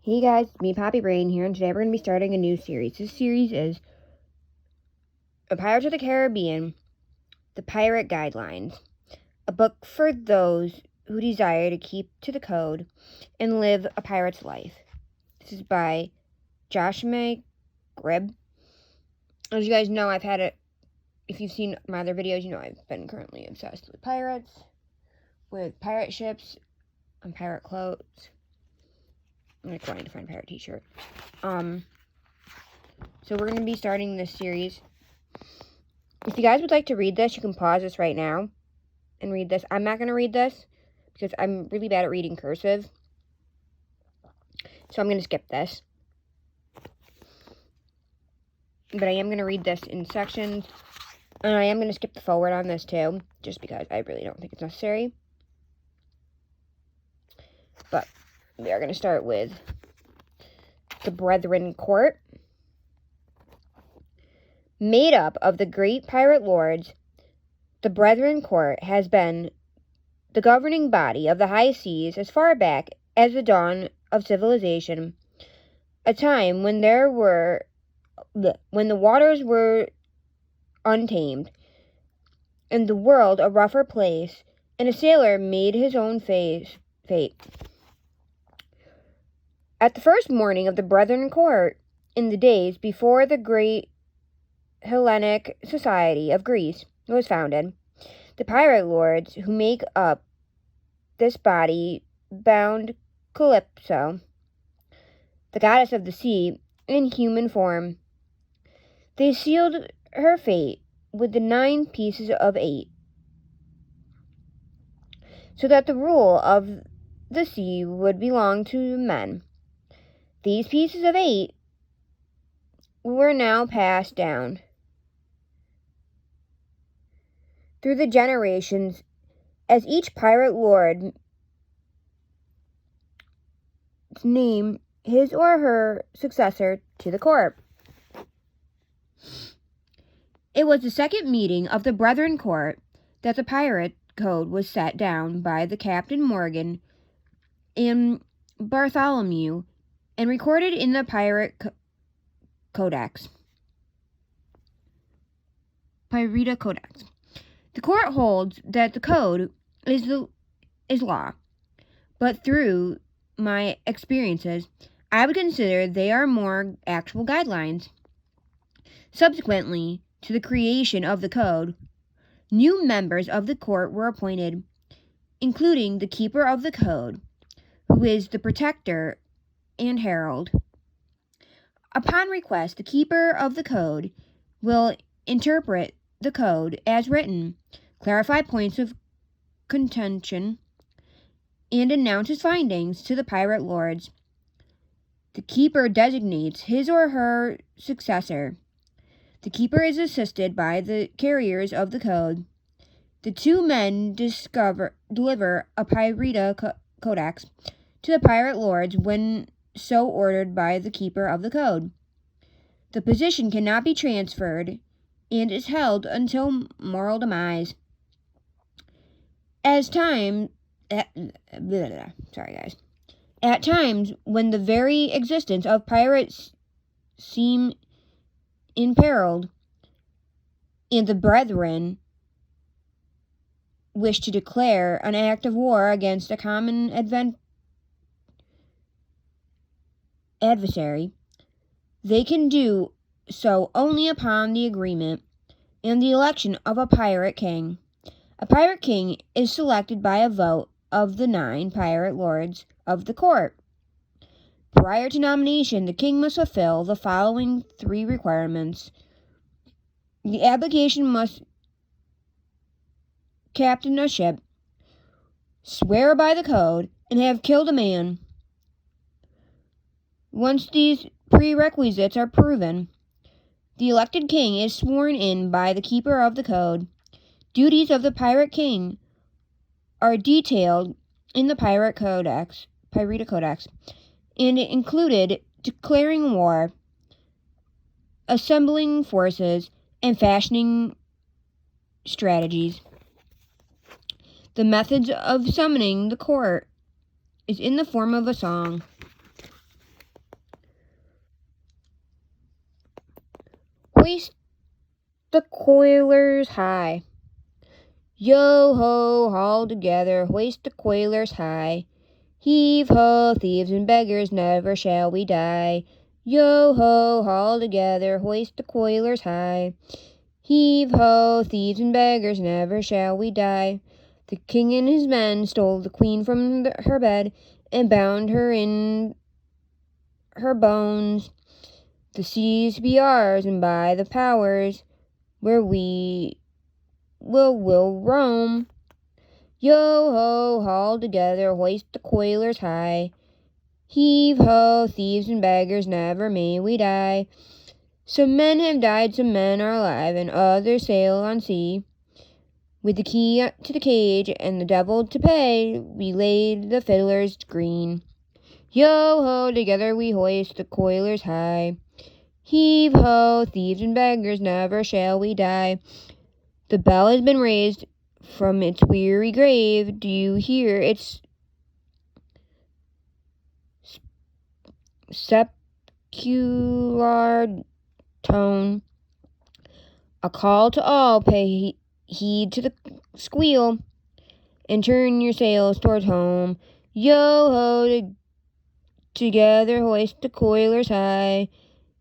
Hey guys, it's me Poppy Brain here, and today we're going to be starting a new series. This series is A Pirates of the Caribbean, The Pirate Guidelines, a book for those who desire to keep to the code and live a pirate's life. This is by Joshua Gribb. As you guys know, if you've seen my other videos, you know I've been currently obsessed with pirates, with pirate ships, and pirate clothes. I'm like wanting to find a pirate t-shirt. So we're going to be starting this series. If you guys would like to read this, you can pause this right now and read this. I'm not going to read this because I'm really bad at reading cursive. So I'm going to skip this. But I am going to read this in sections. And I am going to skip the forward on this too, just because I really don't think it's necessary. But we are going to start with the Brethren Court. Made up of the great pirate lords, the Brethren Court has been the governing body of the high seas as far back as the dawn of civilization, a time when the waters were untamed, and the world a rougher place, and a sailor made his own fate. At the first morning of the Brethren Court, in the days before the great Hellenic Society of Greece was founded, the pirate lords who make up this body bound Calypso, the goddess of the sea, in human form. They sealed her fate with the 9 pieces of 8, so that the rule of the sea would belong to men. These pieces of 8 were now passed down through the generations as each pirate lord named his or her successor to the court. It was the second meeting of the Brethren Court that the pirate code was set down by the Captain Morgan and Bartholomew and recorded in the Pirate Codex. Pirata Codex. The court holds that the code is law, but through my experiences, I would consider they are more actual guidelines. Subsequently to the creation of the code, new members of the court were appointed, including the keeper of the code, who is the protector and herald. Upon request, the keeper of the code will interpret the code as written, clarify points of contention, and announce his findings to the pirate lords. The keeper designates his or her successor. The keeper is assisted by the carriers of the code. The 2 men deliver a Pirata Codex to the pirate lords when so ordered by the keeper of the code. The position cannot be transferred and is held until moral demise. At times, when the very existence of pirates seem imperiled, and the brethren wish to declare an act of war against a common adversary, they can do so only upon the agreement and the election of a pirate king. A pirate king is selected by a vote of the 9 pirate lords of the court. Prior to nomination, the king must fulfill the following 3 requirements. The application must captain a ship, swear by the code, and have killed a man. Once these prerequisites are proven, the elected king is sworn in by the keeper of the code. Duties of the pirate king are detailed in the Pirata Codex, and it included declaring war, assembling forces, and fashioning strategies. The methods of summoning the court is in the form of a song. Hoist the coilers high. Yo ho, haul together, hoist the coilers high. Heave ho, thieves and beggars, never shall we die. Yo ho, haul together, hoist the coilers high. Heave ho, thieves and beggars, never shall we die. The king and his men stole the queen from her bed and bound her in her bones. The seas be ours, and by the powers where we will roam. Yo ho, haul together, hoist the coilers high. Heave ho, thieves and beggars, never may we die. Some men have died, some men are alive, and others sail on sea. With the key to the cage and the devil to pay, we laid the fiddlers green. Yo ho, together we hoist the coilers high. Heave ho, thieves and beggars, never shall we die. The bell has been raised from its weary grave. Do you hear its sepulchral tone? A call to all, pay heed to the squeal, and turn your sails towards home. Yo ho, together hoist the coilers high.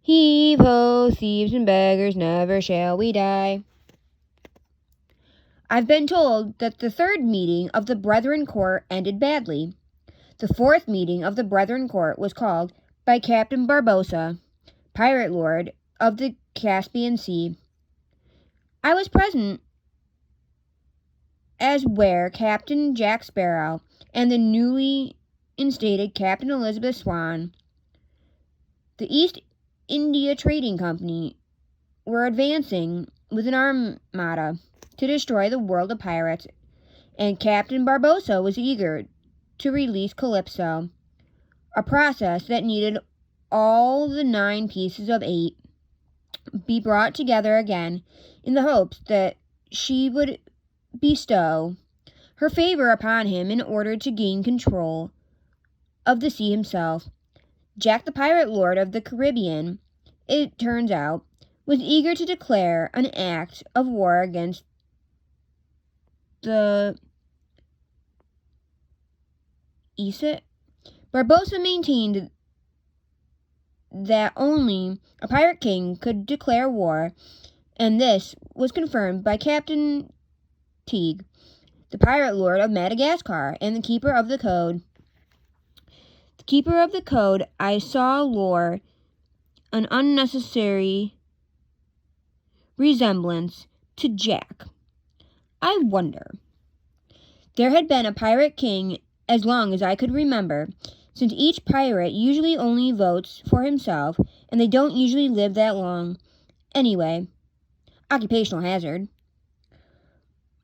Heave ho, thieves and beggars, never shall we die. I've been told that the third meeting of the Brethren Court ended badly. The fourth meeting of the Brethren Court was called by Captain Barbossa, pirate lord of the Caspian Sea. I was present, as were Captain Jack Sparrow and the newly instated Captain Elizabeth Swan. The East India Trading Company were advancing with an armada to destroy the world of pirates, and Captain Barbossa was eager to release Calypso, a process that needed all the 9 pieces of 8 be brought together again in the hopes that she would bestow her favor upon him in order to gain control of the sea himself. Jack the pirate lord of the Caribbean, it turns out, was eager to declare an act of war against the East. Barbossa maintained that only a pirate king could declare war, and this was confirmed by Captain Teague, the pirate lord of Madagascar and the keeper of the code. The keeper of the code, I saw lore an unnecessary resemblance to Jack. I wonder. There had been a pirate king as long as I could remember, since each pirate usually only votes for himself, and they don't usually live that long. Anyway, occupational hazard.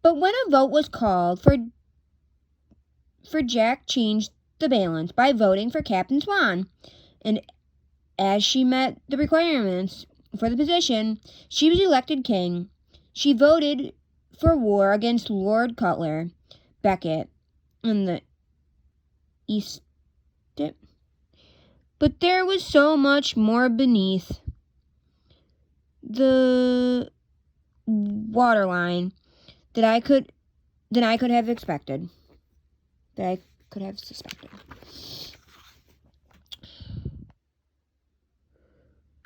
But when a vote was called for Jack changed the balance by voting for Captain Swan, and as she met the requirements for the position, she was elected king. She voted for war against Lord Cutler Beckett in the East. But there was so much more beneath the waterline than I could have expected. That I could have suspected.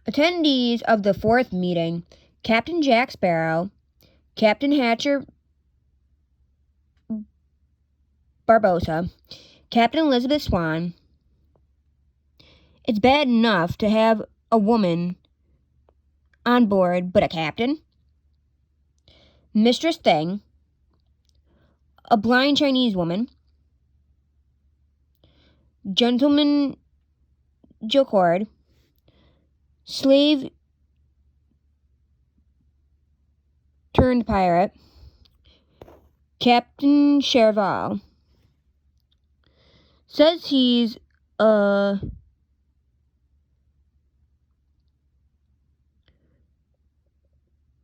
Attendees of the fourth meeting: Captain Jack Sparrow, Captain Hatcher Barbossa, Captain Elizabeth Swan. It's bad enough to have a woman on board, but a captain? Mistress Thing, a blind Chinese woman, Gentleman Jocord, slave turned pirate, Captain Cherval. Says he's a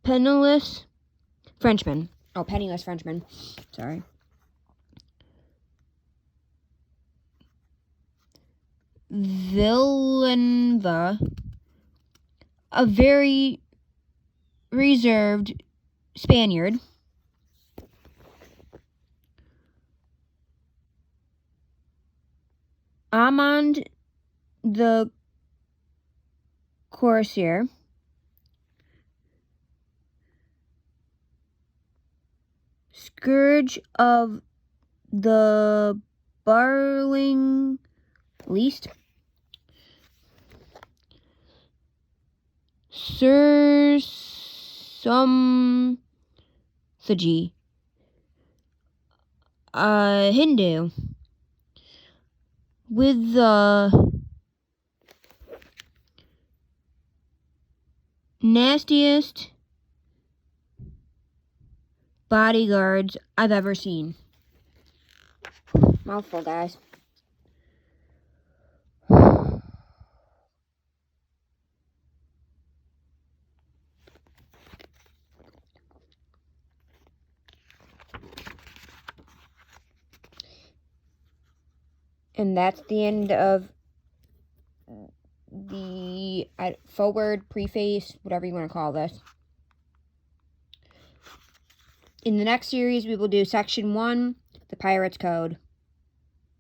penniless Frenchman. Oh, penniless Frenchman. Sorry. Villanova, a very reserved Spaniard. Armand the Corsair. Scourge of the Barling Least. Sir Samsaji. Hindu. With the nastiest bodyguards I've ever seen. Mouthful, guys. And that's the end of the forward, preface, whatever you want to call this. In the next series, we will do Section 1, the Pirates Code.